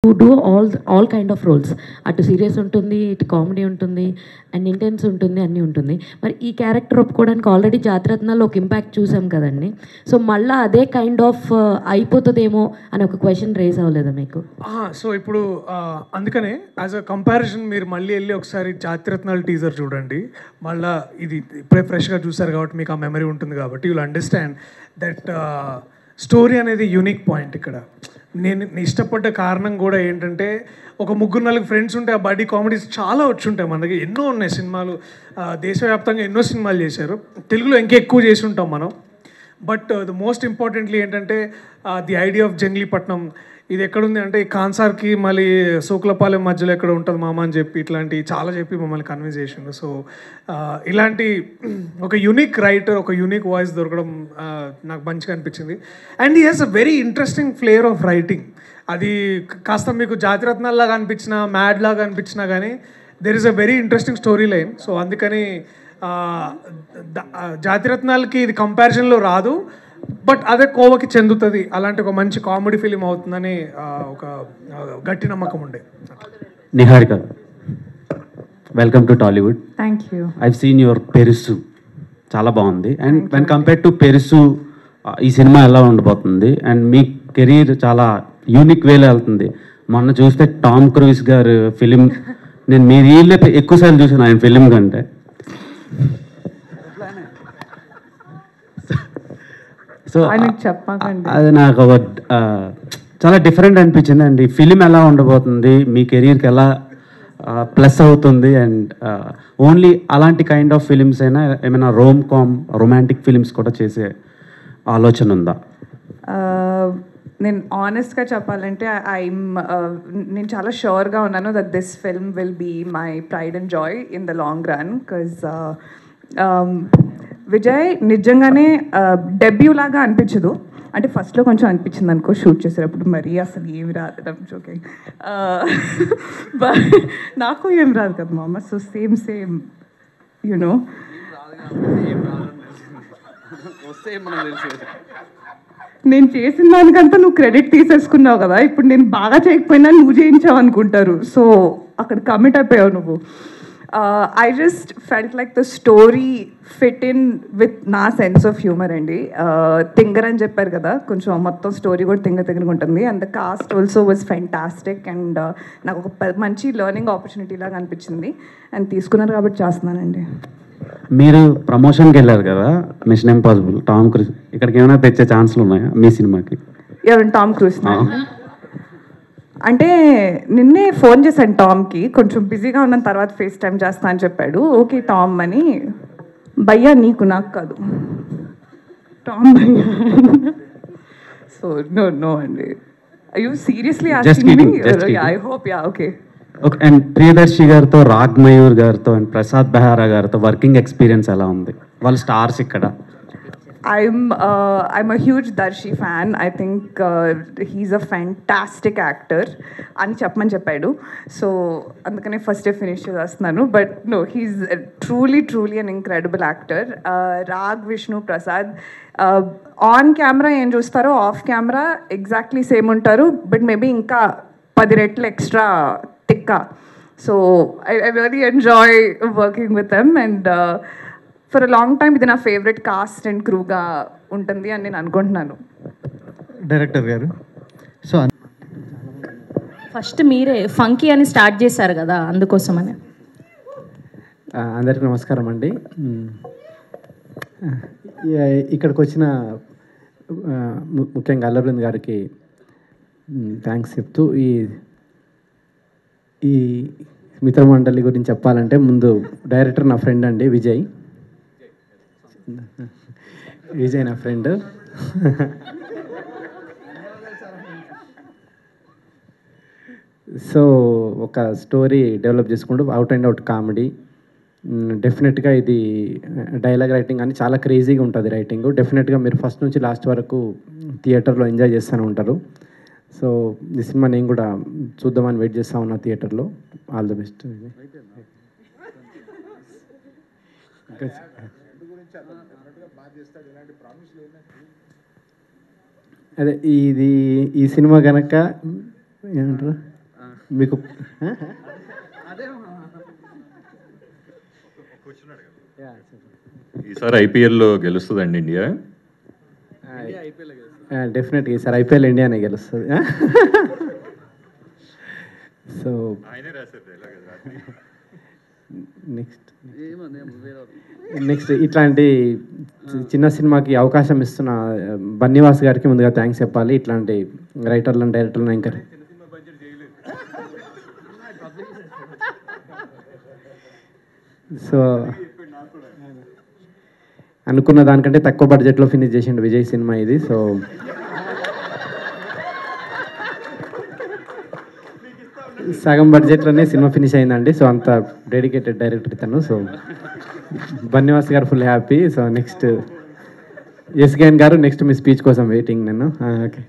Do all kind of roles. అటు serious ఉంటుంది, ఇటు కామెడీ ఉంటుంది, అండ్ ఇంటెన్స్ ఉంటుంది, అన్నీ ఉంటుంది. మరి ఈ క్యారెక్టర్ ఒప్పుకోవడానికి ఆల్రెడీ జాతిరత్నాల్లో ఒక ఇంపాక్ట్ చూసాం కదండి. సో మళ్ళీ అదే కైండ్ ఆఫ్ అయిపోతుందేమో అని ఒక క్వశ్చన్ రేజ్ అవ్వలేదా మీకు? సో ఇప్పుడు అందుకనే యాజ్ అ కంపారిజన్ మీరు మళ్ళీ వెళ్ళి ఒకసారి జాతిరత్నాలు టీజర్ చూడండి. మళ్ళీ ఇది ఇప్పుడే ఫ్రెష్గా చూసారు కాబట్టి మీకు ఆ మెమరీ ఉంటుంది కాబట్టి యూల్ అండర్స్టాండ్ దట్ స్టోరీ అనేది యూనిక్ పాయింట్. ఇక్కడ నేను ఇష్టపడ్డ కారణం కూడా ఏంటంటే, ఒక 3-4 ఫ్రెండ్స్ ఉంటే ఆ బడ్డీ కామెడీస్ చాలా వచ్చి ఉంటాయి. మన దగ్గర ఎన్నో ఉన్నాయి సినిమాలు, దేశవ్యాప్తంగా ఎన్నో సినిమాలు చేశారు, తెలుగులో ఇంకా ఎక్కువ చేసి ఉంటాం మనం. బట్ ద మోస్ట్ ఇంపార్టెంట్లీ ఏంటంటే ది ఐడియా ఆఫ్ జంగ్లీపట్నం ఇది ఎక్కడుంది అంటే, కాన్సార్కి మళ్ళీ సోకులపాలెం మధ్యలో ఎక్కడ ఉంటుంది మామ అని చెప్పి ఇట్లాంటి చాలా చెప్పి మమ్మల్ని కన్విన్స్ చేసిండు. సో ఇలాంటి ఒక యూనిక్ రైటర్, ఒక యూనిక్ వాయిస్ దొరకడం నాకు మంచిగా అనిపించింది. And he has a very interesting flavour of writing. అది కాస్త మీకు జాతిరత్నాల్లాగా అనిపించినా, మ్యాడ్ లాగా అనిపించినా కానీ there is a very interesting story line. So అందుకని జాతిరత్నాలకి ఇది కంపారిజన్లో రాదు, బట్ అదే కోవకి చెందుతుంది. అలాంటి ఒక మంచి కామెడీ ఫిలిం అవుతుందని ఒక గట్టి నమ్మకం ఉండే. Niharika, welcome to Tollywood. Thank you. I've seen your Perusu, చాలా బాగుంది. And when compare to Perusu ఈ సినిమా ఎలా ఉండబోతుంది? అండ్ మీ కెరీర్ చాలా యూనిక్ వేలో వెళ్తుంది. మొన్న చూస్తే టామ్ క్రూయిస్ గారు ఫిలిం, నేను మీ రీల్లే ఎక్కువసార్లు చూసాను ఆయన ఫిలిం కంటే. సో అది నాకు ఒక చాలా డిఫరెంట్ అనిపించింది. అండ్ ఈ ఫిలిం ఎలా ఉండబోతుంది, మీ కెరీర్కి ఎలా ప్లస్ అవుతుంది? అండ్ ఓన్లీ అలాంటి కైండ్ ఆఫ్ ఫిలిమ్స్ అయినా, ఏమైనా రొమాంటిక్ ఫిలిమ్స్ కూడా చేసే ఆలోచన ఉందా? నేను ఆనెస్ట్గా చెప్పాలంటే నేను చాలా షూర్గా ఉన్నాను that this film will be my pride and joy in the long run. Because Vijay నిజంగానే డెబ్యూ లాగా అనిపించదు. అంటే ఫస్ట్లో కొంచెం అనిపించింది అనుకో షూట్ చేసేటప్పుడు, మరీ అసలు ఏమి రాదు జోకింగ్, నాకు ఏం రాదు కదా మామ. సో సేమ్ యూనో నేను చేసిన దానికంతా నువ్వు క్రెడిట్ తీసేసుకున్నావు కదా. ఇప్పుడు నేను బాగా చేయకపోయినా నువ్వు చేయించావు అనుకుంటారు. సో అక్కడ కమిట్ అయిపోయావు నువ్వు. I just felt like the story fit in with నా సెన్స్ ఆఫ్ హ్యూమర్ అండి. తింగర్ అని చెప్పారు కదా, కొంచెం మొత్తం స్టోరీ కూడా తింగరగా ఉంటుంది. And the cost also was fantastic. And నాకు ఒక మంచి లెర్నింగ్ ఆపర్చునిటీ లాగా అనిపించింది. అండ్ తీసుకున్నారు కాబట్టి చేస్తున్నానండి. మీరు ప్రమోషన్కి వెళ్ళారు కదా, మిషన్ ఇంపాసిబుల్, టామ్ క్రూజ్, ఇక్కడికి ఏమైనా తెచ్చే ఛాన్సులు ఉన్నాయా మీ సినిమాకి? ఎవరు? టామ్ క్రూజ్ అంటే నిన్నే ఫోన్ చేశాను టామ్కి, కొంచెం బిజీగా ఉన్న తర్వాత ఫేస్ టైం చేస్తా అని చెప్పాడు. ఓకే టామ్ అని. భయ్యా నీకు, నాకు కాదు, టామ్ భయ్యా. సో నో అండి. You seriously asking me? I hope yeah okay. Okay. And Priyadarshi గారితో, రాగ్ మయూర్ గారితో అండ్ ప్రసాద్ బెహారా గారితో వర్కింగ్ ఎక్స్పీరియన్స్ ఎలా ఉంది? వాళ్ళు స్టార్స్ ఇక్కడ. I'm a huge Darshi fan. I think he's a fantastic actor అని చెప్పమని చెప్పాడు. సో అందుకనే ఫస్ట్ డే ఫినిష్ చేస్తున్నాను. But no, he's truly an incredible actor. Raag, Vishnu, Prasad on camera ఏం చూస్తారో ఆఫ్ కెమెరా ఎగ్జాక్ట్లీ సేమ్ ఉంటారు. బట్ మేబీ ఇంకా 10 రెట్లు ఎక్స్ట్రా తిక్క. So I really enjoy working with them. And for a long time ఇది నా favourite cost and క్రూగా ఉంటుంది అని నేను అనుకుంటున్నాను. డైరెక్టర్ గారు, సో ఫస్ట్ మీరే ఫంకీ అని స్టార్ట్ చేశారు కదా, అందుకోసమని. అందరికీ నమస్కారం అండి. ఇక్కడికి వచ్చిన ముఖ్యంగా అల్లబృంద్ గారికి థ్యాంక్స్ చెప్తూ, ఈ మిత్ర మండలి గురించి చెప్పాలంటే, ముందు డైరెక్టర్ నా ఫ్రెండ్ అండి, విజయ్ నా ఫ్రెండ్. సో ఒక స్టోరీ డెవలప్ చేసుకుంటూ అవుట్ అండ్ అవుట్ కామెడీ. డెఫినెట్గా ఇది డైలాగ్ రైటింగ్ అని చాలా క్రేజీగా ఉంటుంది రైటింగ్. డెఫినెట్గా మీరు ఫస్ట్ నుంచి లాస్ట్ వరకు థియేటర్లో ఎంజాయ్ చేస్తూనే ఉంటారు. సో ఈ సినిమా నేను కూడా చూద్దామని వెయిట్ చేస్తూ ఉన్నా థియేటర్లో. All the best. అదే ఈ సినిమా కనుక ఏమంటారు, మీకు ఈసారి ఐపీఎల్లో గెలుస్తుందండి ఇండియా? డెఫినెట్గా ఈసారి ఐపీఎల్ ఇండియానే గెలుస్తుంది. సో నెక్స్ట్ ఇట్లాంటి చిన్న సినిమాకి అవకాశం ఇస్తున్న బన్నీవాస్ గారికి ముందుగా థ్యాంక్స్ చెప్పాలి. ఇట్లాంటి రైటర్లను డైరెక్టర్లను ఎంకరేజ్ సో అనుకున్న దానికంటే తక్కువ బడ్జెట్లో ఫినిష్ చేసిండు విజయ్ సినిమా ఇది. సో సగం బడ్జెట్లోనే సినిమా ఫినిష్ అయిందండి. సో అంత డెడికేటెడ్ డైరెక్టర్ ఇతను. సో బన్నీవాస్ గారు full happy. So next SKN గారు, నెక్స్ట్ మీ స్పీచ్ కోసం వెయిటింగ్ నేను. ఓకే,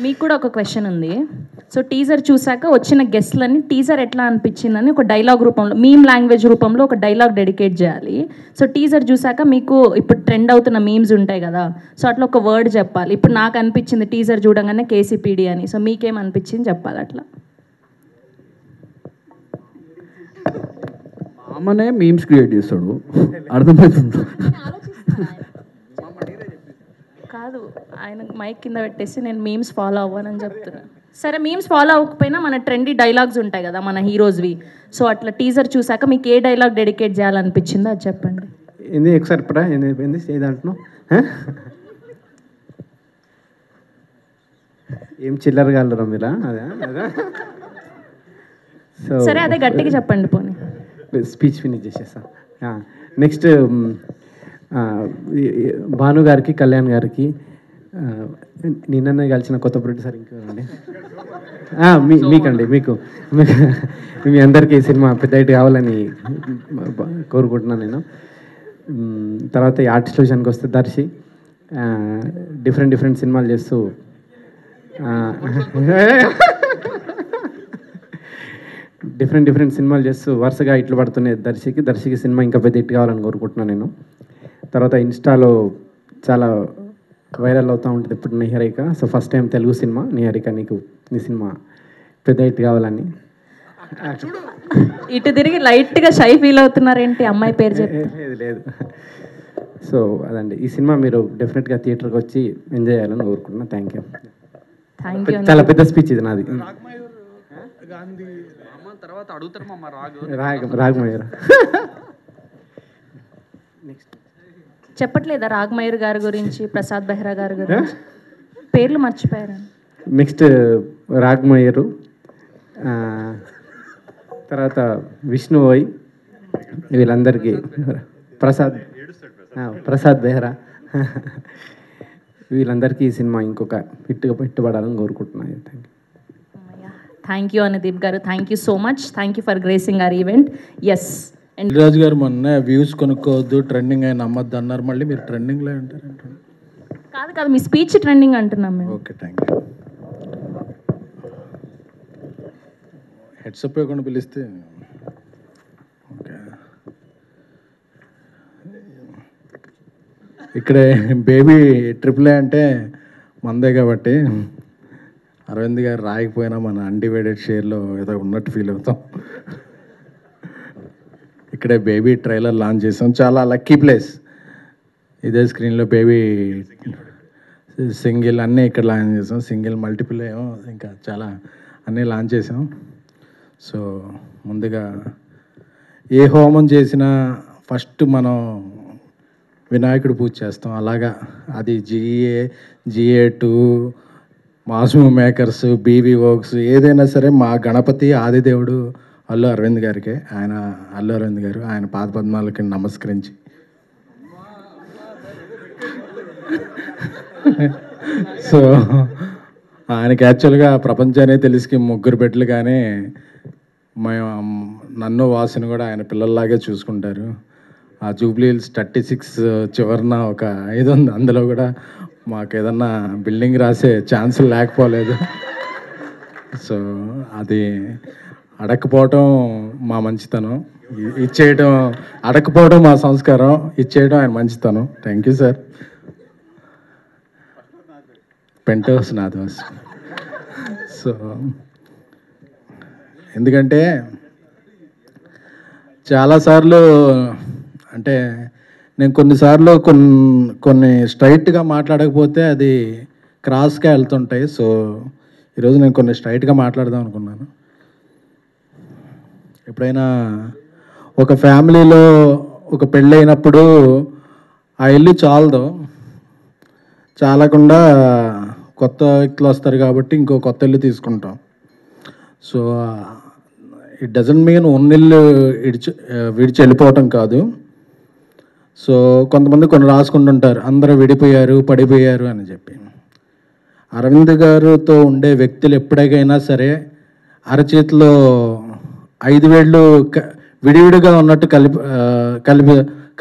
మీకు కూడా ఒక క్వశ్చన్ ఉంది. సో టీజర్ చూసాక వచ్చిన గెస్ట్లని టీజర్ ఎట్లా అనిపించిందని ఒక డైలాగ్ రూపంలో, మీమ్ లాంగ్వేజ్ రూపంలో ఒక డైలాగ్ డెడికేట్ చేయాలి. సో టీజర్ చూసాక మీకు ఇప్పుడు ట్రెండ్ అవుతున్న మీమ్స్ ఉంటాయి కదా, సో అట్లా ఒక వర్డ్ చెప్పాలి. ఇప్పుడు నాకు అనిపించింది టీజర్ చూడంగానే కేసీపీడి అని. సో మీకేం అనిపించింది చెప్పాలి అట్లా. మామనే మీమ్స్ క్రియేట్ చేస్తాడు, అర్థమవుతుంది. కాదు, ఆయన మైక్ కింద పెట్టేసి నేను మీమ్స్ ఫాలో అవ్వనని చెప్తున్నా. సరే, మీమ్స్ ఫాలో అవ్వకపోయినా మన ట్రెండీ డైలాగ్స్ ఉంటాయి కదా మన హీరోస్వి. సో అట్లా టీజర్ చూసాక మీకు ఏ డైలాగ్ డెడికేట్ చేయాలనిపించిందో అది చెప్పండి. ఏంది ఒకసారి పడా ఏంది ఏదంటున్నావు? ఏం చిల్లరగా వెళ్ళరా మీరా? అదే అదే. సో సరే, అదే గట్టిగా చెప్పండి పోనీ. స్పీచ్ ఫినిష్ చేసేస్తా. నెక్స్ట్ భాను గారికి, కళ్యాణ్ గారికి, నిన్ననే కలిసిన కొత్త ప్రొడ్యూసర్ ఇంకెవరండి? మీకండి, మీకు మీ అందరికీ ఈ సినిమా పెద్ద హిట్ కావాలని కోరుకుంటున్నాను నేను. తర్వాత ఈ ఆర్టిస్ట్ విషయానికి వస్తే దర్శి డిఫరెంట్ సినిమాలు చేస్తూ డిఫరెంట్ సినిమాలు చేస్తూ వరుసగా ఇట్లు పడుతున్నాయి దర్శికి సినిమా ఇంకా పెద్ద హిట్ కావాలని కోరుకుంటున్నాను నేను. తర్వాత ఇన్స్టాలో చాలా వైరల్ అవుతూ ఉంటుంది ఇప్పుడు Niharika. So first time Telugu cinema Niharika, నీ సినిమా పెద్ద హిట్ కావాలని. ఇటు తిరిగి లైట్గా షై ఫీల్ అవుతున్నారేంటి అమ్మాయి పేరు చెప్పి? లేదు. సో అదండి, ఈ సినిమా మీరు డెఫినెట్గా థియేటర్కి వచ్చి ఎంజాయ్ చేయాలని కోరుకుంటున్నాను. Thank you. చాలా పెద్ద స్పీచ్ ఇది నాది. తర్వాత అడుగుతారు రాగమయూర్. చెప్పట్లేదా రాగమయూర్ గారి గురించి, ప్రసాద్ బెహ్రా గారి గురించి? పేర్లు మర్చిపోయారు. నెక్స్ట్ రాగమయూరు, తర్వాత విష్ణువోయ్, వీళ్ళందరికీ, ప్రసాద్ బెహ్రా, వీళ్ళందరికీ ఈ సినిమా ఇంకొక హిట్టుపడాలని కోరుకుంటున్నాను. థ్యాంక్ యూ అనుదీప్ గారు. Thank you so much. Thank you for gracing our event. Yes, Raju గారు మొన్న వ్యూస్ కొనుక్కోవద్దు, ట్రెండింగ్ అయిన అమ్మద్దు అన్నారు. మళ్ళీ మీరు ట్రెండింగ్లో ఉంటారు. కాదు, మీ స్పీచ్ ట్రెండింగ్ అంటున్నాం మేము. Okay, thank you. హెడ్సప్ ఇవ్వకుండా పిలిస్తే ఓకే. ఇక్కడే బేబీ ట్రిపుల్ ఏ అంటే మందే కాబట్టి అరవింద్ గారు రాయకపోయినా మన అన్డివైడెడ్ షేర్లో ఏదో ఉన్నట్టు ఫీల్ అవుతాం. ఇక్కడే బేబీ ట్రైలర్ లాంచ్ చేసాం, చాలా లక్కీ ప్లేస్. ఇదే స్క్రీన్లో బేబీ సింగిల్ అన్నీ ఇక్కడ లాంచ్ చేసాం. సింగిల్, మల్టిపుల్ ఏమో ఇంకా చాలా అన్నీ లాంచ్ చేసాం. సో ముందుగా ఏ హోమం చేసినా ఫస్ట్ మనం వినాయకుడు పూజ చేస్తాం. అలాగా అది GA2, Masoom makers, BV works, ఏదైనా సరే మా గణపతి ఆదిదేవుడు అల్లు అరవింద్ గారికి. అల్లు అరవింద్ గారు ఆయన పాదపద్మాలకి నమస్కరించి సో ఆయనకి యాక్చువల్గా ప్రపంచానే తెలిసి 3 బిడ్డలు, కానీ నన్ను వాసుని కూడా ఆయన పిల్లల్లాగే చూసుకుంటారు. ఆ జూబ్లీ హిల్స్ 36 చివరన ఒక 5 ఉంది, అందులో కూడా మాకు ఏదన్నా బిల్డింగ్ రాసే ఛాన్స్ లేకపోలేదు. సో అది అడగకపోవటం మా మంచితనం, ఇచ్చేయటం అడగకపోవడం మా సంస్కారం, ఇచ్చేయడం ఆయన మంచితనం. Thank you sir. Penthouse నాది. సో ఎందుకంటే చాలాసార్లు అంటే నేను కొన్నిసార్లు కొన్ని స్ట్రైట్గా మాట్లాడకపోతే అది క్రాస్గా వెళ్తుంటాయి. సో ఈరోజు నేను కొన్ని స్ట్రైట్గా మాట్లాడదాం అనుకున్నాను. ఎప్పుడైనా ఒక ఫ్యామిలీలో ఒక పెళ్ళి అయినప్పుడు ఆ ఇల్లు చాలకుండా కొత్త వ్యక్తులు వస్తారు కాబట్టి ఇంకో కొత్త ఇల్లు తీసుకుంటాం. సో ఇట్ డజంట్ మీన్ ఉన్నిల్లు విడిచి వెళ్ళిపోవటం కాదు. సో కొంతమంది కొన్ని రాసుకుంటుంటారు, అందరూ విడిపోయారు, పడిపోయారు అని చెప్పి. అరవింద్ గారితో ఉండే వ్యక్తులు ఎప్పటికైనా సరే అరచేతిలో 5 వేళ్ళు విడివిడిగా ఉన్నట్టు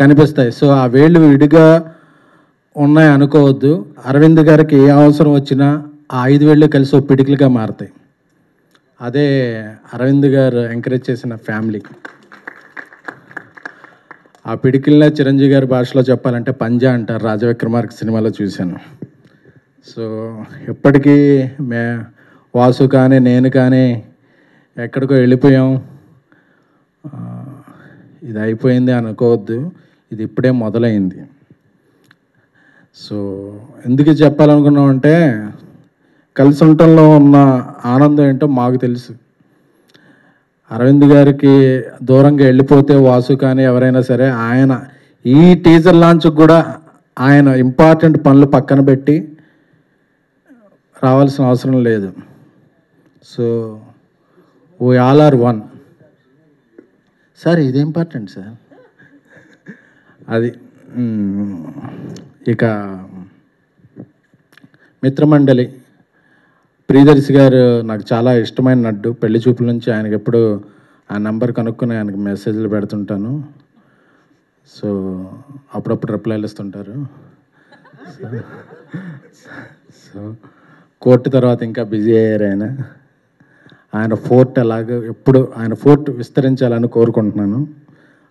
కనిపిస్తాయి. సో ఆ వేళ్ళు విడిగా ఉన్నాయి అనుకోవద్దు. అరవింద్ గారికి ఏ అవసరం వచ్చినా ఆ 5 వేళ్ళు కలిసి ఒక పిడికిలుగా మారుతాయి. అదే అరవింద్ గారు ఎంకరేజ్ చేసిన ఫ్యామిలీ. ఆ పిడికిల్నే చిరంజీవి గారి భాషలో చెప్పాలంటే పంజా అంటారు, రాజవిక్రమార్క సినిమాలో చూశాను. సో ఎప్పటికీ వాసు కానీ నేను కానీ ఎక్కడికో వెళ్ళిపోయాం, ఇది అయిపోయింది అనుకోవద్దు, ఇది ఇప్పుడే మొదలైంది. సో ఎందుకు చెప్పాలనుకున్నామంటే కలిసి ఉండటంలో ఉన్న ఆనందం ఏంటో మాకు తెలుసు. అరవింద్ గారికి దూరంగా వెళ్ళిపోతే వాసు కానీ ఎవరైనా సరే ఆయన ఈ టీజర్ లాంచ్కి కూడా ఆయన ఇంపార్టెంట్ పనులు పక్కన పెట్టి రావాల్సిన అవసరం లేదు. So we all are one. Sir ఇది ఇంపార్టెంట్ సార్. అది ఇక మిత్రమండలి ప్రియదర్శి గారు నాకు చాలా ఇష్టమైన నడ్డు. పెళ్లి చూపుల నుంచి ఆయనకి ఎప్పుడు ఆ నెంబర్ కనుక్కొని ఆయనకి మెసేజ్లు పెడుతుంటాను. సో అప్పుడప్పుడు రిప్లైలు ఇస్తుంటారు. సో కోర్టు తర్వాత ఇంకా బిజీ అయ్యారు ఆయన ఫోర్ట్ అలాగే ఎప్పుడు ఆయన ఫోర్ట్ విస్తరించాలని కోరుకుంటున్నాను.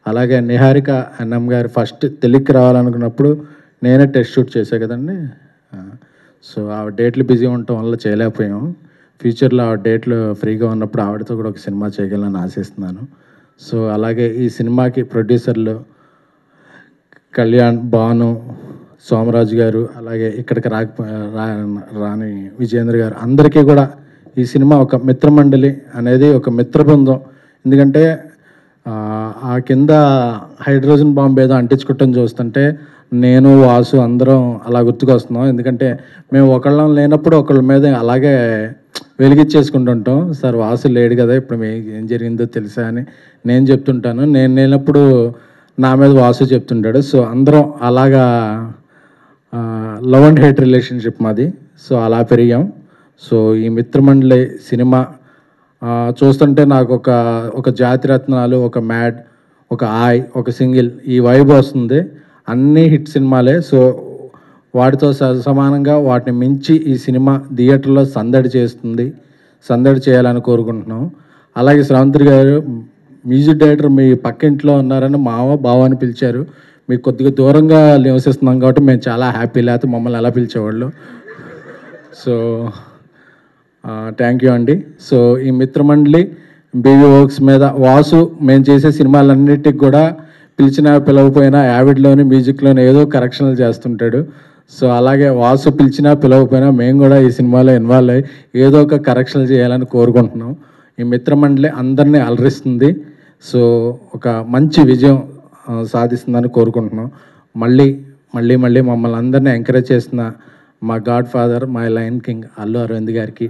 అలాగే నిహారిక అన్నం గారు ఫస్ట్ తెలుగుకి రావాలనుకున్నప్పుడు నేనే టెస్ట్ షూట్ చేశాను కదండి. సో ఆ డేట్లు బిజీ ఉండటం వల్ల చేయలేకపోయాం. ఫ్యూచర్లో ఆ డేట్లు ఫ్రీగా ఉన్నప్పుడు ఆవిడతో కూడా ఒక సినిమా చేయగలని ఆశిస్తున్నాను. సో అలాగే ఈ సినిమాకి ప్రొడ్యూసర్లు కళ్యాణ్, భాను, సోమరాజు గారు, అలాగే ఇక్కడికి రాని విజేంద్ర గారు, అందరికీ కూడా ఈ సినిమా ఒక మిత్రమండలి అనేది ఒక మిత్ర బృందం. ఎందుకంటే ఆ కింద హైడ్రోజన్ బాంబు ఏదో అంటించుకోవటం చూస్తుంటే నేను వాసు అందరం అలా గుర్తుకొస్తున్నాం. ఎందుకంటే మేము ఒకళ్ళం లేనప్పుడు ఒకళ్ళ మీద అలాగే వెలిగించేసుకుంటుంటాం. సార్ వాసు లేడు కదా, ఇప్పుడు ఏం జరిగిందో తెలుసా అని నేను చెప్తుంటాను. నేను లేనప్పుడు నా మీద వాసు చెప్తుంటాడు. సో అందరం అలాగా లవ్ అండ్ హేట్ రిలేషన్షిప్ మాది. సో అలా పెరిగాం. సో ఈ మిత్రమండలి సినిమా చూస్తుంటే నాకు ఒక జాతిరత్నాలు, ఒక మ్యాడ్, ఒక ఆయ్, ఒక సింగిల్ ఈ వైబ్ వస్తుంది. అన్నీ హిట్ సినిమాలే. సో వాటితో సమానంగా వాటిని మించి ఈ సినిమా థియేటర్లో సందడి చేయాలని కోరుకుంటున్నాం. అలాగే శ్రావంతి గారు మ్యూజిక్ డైరెక్టర్ మీ పక్కింట్లో ఉన్నారని బావ అని పిలిచారు. మీకు కొద్దిగా దూరంగా నివసిస్తున్నాం కాబట్టి మేము చాలా హ్యాపీ, లేకపోతే మమ్మల్ని ఎలా పిలిచేవాళ్ళు. సో థ్యాంక్ యూ అండి. సో ఈ మిత్రమండలి బీవీ వర్క్స్ మీద వాసు మేము చేసే సినిమాలన్నిటికి కూడా పిలిచినా పిలవపోయినా యావిడ్లోని మ్యూజిక్లోని ఏదో కరెక్షన్లు చేస్తుంటాడు. సో అలాగే వాసు పిలిచినా పిలవకపోయినా మేము కూడా ఈ సినిమాలో ఇన్వాల్వ్ అయ్యి ఏదో ఒక కరెక్షన్లు చేయాలని కోరుకుంటున్నాం. ఈ మిత్రమండలి అందరినీ అలరిస్తుంది. సో ఒక మంచి విజయం సాధిస్తుందని కోరుకుంటున్నాం. మళ్ళీ మమ్మల్ని అందరినీ ఎంకరేజ్ చేసిన మా godfather, my lion king Allu Aravind గారికి